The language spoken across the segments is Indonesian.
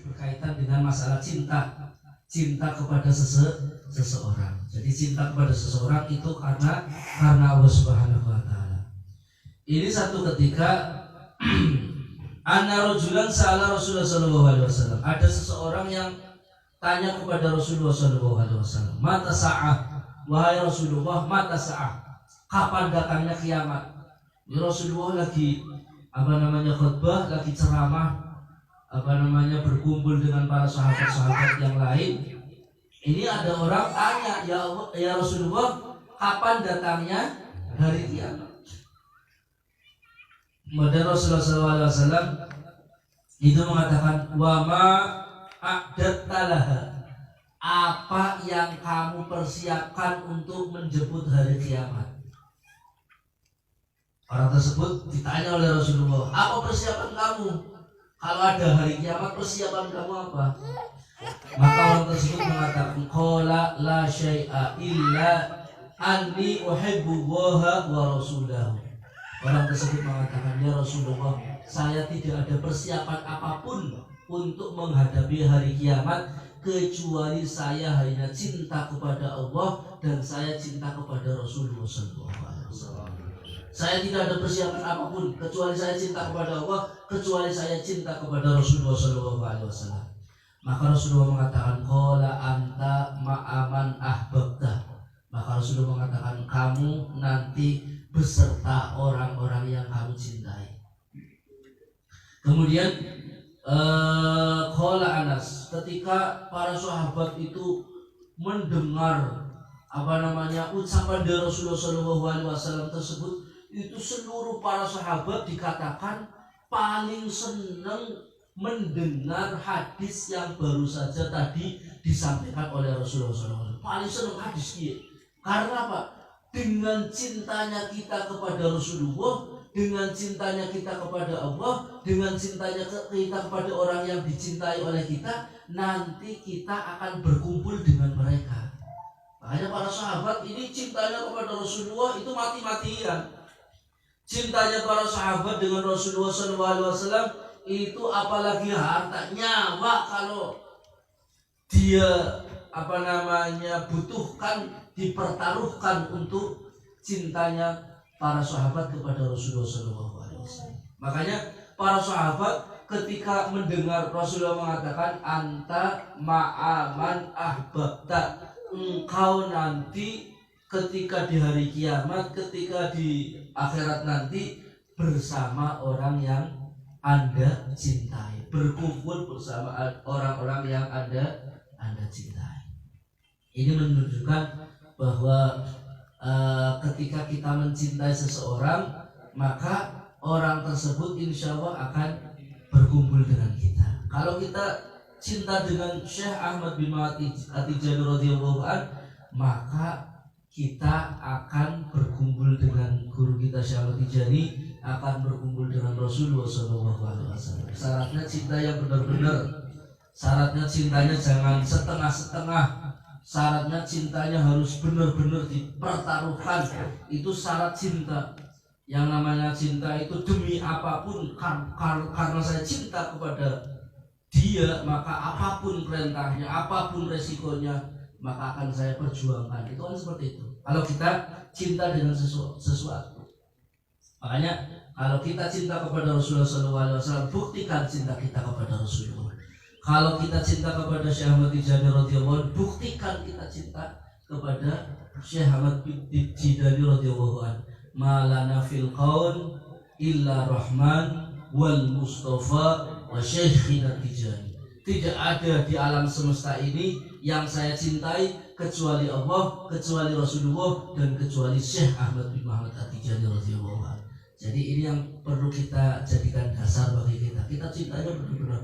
berkaitan dengan masalah cinta kepada seseorang. Jadi cinta kepada seseorang itu karena Allah Subhanahu wa taala. Ini satu ketika anna rajulan sa'ala Rasulullah sallallahu alaihi wasallam. Ada seseorang yang tanya kepada Rasulullah sallallahu alaihi wasallam, "Mata sa'ah?" Wahai Rasulullah, mata sa'ah? Kapan datangnya kiamat? Ya Rasulullah lagi khutbah, lagi ceramah, berkumpul dengan para sahabat-sahabat yang lain. Ini ada orang tanya, ya Rasulullah, kapan datangnya hari kiamat? Kemudian Rasulullah SAW itu mengatakan, wa ma a'dattalaha, apa yang kamu persiapkan untuk menjemput hari kiamat? Orang tersebut ditanya oleh Rasulullah, apa persiapan kamu? Kalau ada hari kiamat, persiapan kamu apa? Maka orang tersebut mengatakan, qala la syai'a illa anni uhibbu Allaha wa rasulahu. Orang tersebut mengatakan, ya Rasulullah, saya tidak ada persiapan apapun untuk menghadapi hari kiamat kecuali saya hanya cinta kepada Allah dan saya cinta kepada Rasulullah SAW. Saya tidak ada persiapan apapun kecuali saya cinta kepada Allah, kecuali saya cinta kepada Rasulullah SAW. Maka Rasulullah mengatakan, qala anta ma'aman ahbabta. Maka Rasulullah mengatakan, kamu nanti beserta orang-orang yang kamu cintai. Kemudian qala Anas, ketika para sahabat itu mendengar ucapan dari Rasulullah SAW tersebut, itu seluruh para sahabat dikatakan paling senang mendengar hadis yang baru saja tadi disampaikan oleh Rasulullah SAW. Paling senang hadis dia. Karena apa? Dengan cintanya kita kepada Rasulullah, dengan cintanya kita kepada Allah, dengan cintanya kita kepada orang yang dicintai oleh kita, nanti kita akan berkumpul dengan mereka. Makanya para sahabat ini cintanya kepada Rasulullah itu mati-matian. Cintanya para sahabat dengan Rasulullah SAW itu apalagi harta, nyawa kalau dia butuhkan, dipertaruhkan untuk cintanya para sahabat kepada Rasulullah SAW. Makanya para sahabat ketika mendengar Rasulullah mengatakan anta ma'aman ahbabta, engkau nanti ketika di hari kiamat, ketika di akhirat nanti bersama orang yang Anda cintai, berkumpul bersama orang-orang yang Anda cintai. Ini menunjukkan bahwa ketika kita mencintai seseorang, maka orang tersebut insya Allah akan berkumpul dengan kita. Kalau kita cinta dengan Syekh Ahmad bin At-Tijani radhiyallahu an, maka kita akan berkumpul dengan guru kita Syekh Ahmad Tijani, akan berkumpul dengan Rasulullah SAW. Syaratnya cinta yang benar-benar, syaratnya cintanya jangan setengah-setengah, syaratnya cintanya harus benar-benar dipertaruhkan. Itu syarat cinta. Yang namanya cinta itu demi apapun, karena saya cinta kepada dia, maka apapun perintahnya, apapun resikonya, maka akan saya perjuangkan. Itu kan seperti itu. Kalau kita cinta dengan sesuatu. Makanya kalau kita cinta kepada Rasulullah SAW, buktikan cinta kita kepada Rasulullah. Kalau kita cinta kepada Syekh Ahmad Tijani radhiyallahu anhu, buktikan kita cinta kepada Syekh Ahmad Tijani radhiyallahu anhu. Malana fil qaun illa Rahman wal Mustafa wa Syekhina Tijani. Tidak ada di alam semesta ini yang saya cintai kecuali Allah, kecuali Rasulullah, dan kecuali Syekh Ahmad bin Muhammad At-Tijani radhiyallahu anhu. Jadi ini yang perlu kita jadikan dasar bagi kita. Kita cintanya benar-benar.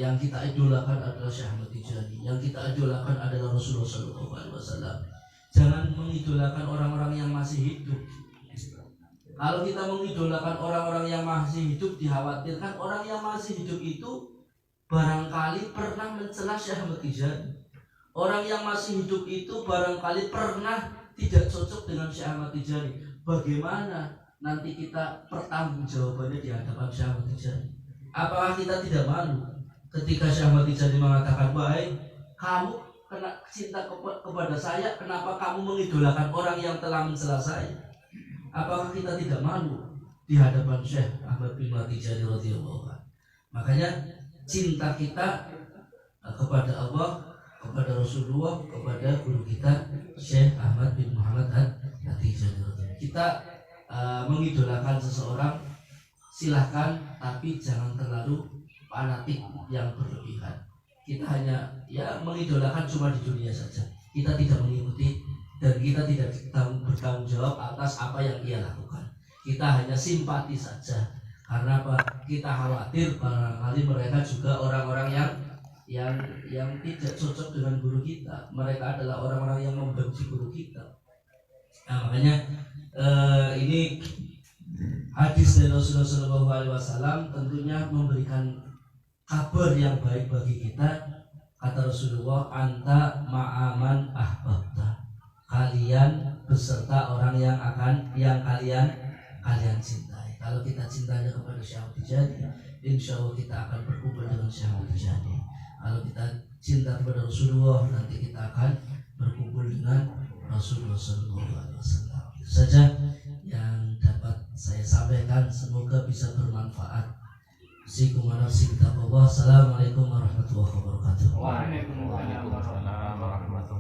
Yang kita idolakan adalah Syekh Ahmad Tijani, yang kita idolakan adalah Rasulullah SAW. Jangan mengidolakan orang-orang yang masih hidup. Kalau kita mengidolakan orang-orang yang masih hidup, dikhawatirkan orang yang masih hidup itu barangkali pernah mencela Syekh Ahmad Tijani. Orang yang masih hidup itu barangkali pernah tidak cocok dengan Syekh Ahmad Tijani. Bagaimana nanti kita pertanggungjawabannya di hadapan Syekh Ahmad Tijani? Apakah kita tidak malu? Ketika Syekh Ahmad Tijani mengatakan, "Wahai kamu kena cinta kepada saya, kenapa kamu mengidolakan orang yang telah mencela saya?" Apakah kita tidak malu di hadapan Syekh Ahmad bin Tijani radhiyallahu anhu? Makanya cinta kita kepada Allah, kepada Rasulullah, kepada guru kita Syekh Ahmad bin Muhammad At-Tijani. Kita mengidolakan seseorang silahkan, tapi jangan terlalu fanatik yang berlebihan. Kita hanya mengidolakan cuma di dunia saja. Kita tidak mengikuti dan kita tidak bertanggung jawab atas apa yang ia lakukan. Kita hanya simpati saja. Karena apa? Kita khawatir barangkali mereka juga orang-orang yang tidak cocok dengan guru kita. Mereka adalah orang-orang yang membenci guru kita. Nah, makanya ini hadis dari Rasulullah SAW tentunya memberikan kabar yang baik bagi kita. Kata Rasulullah, "Anta ma'aman ahbabta." Kalian beserta orang yang kalian cintai. Kalau kita cintanya kepada Syekh Ahmad Tijani, insya Allah kita akan berkumpul dengan Syekh Ahmad Tijani. Kalau kita cinta kepada Rasulullah, nanti kita akan berkumpul dengan Rasulullah SAW. Itu saja yang dapat saya sampaikan. Semoga bisa bermanfaat. Assalamualaikum warahmatullahi wabarakatuh. Waalaikumsalam warahmatullahi wabarakatuh.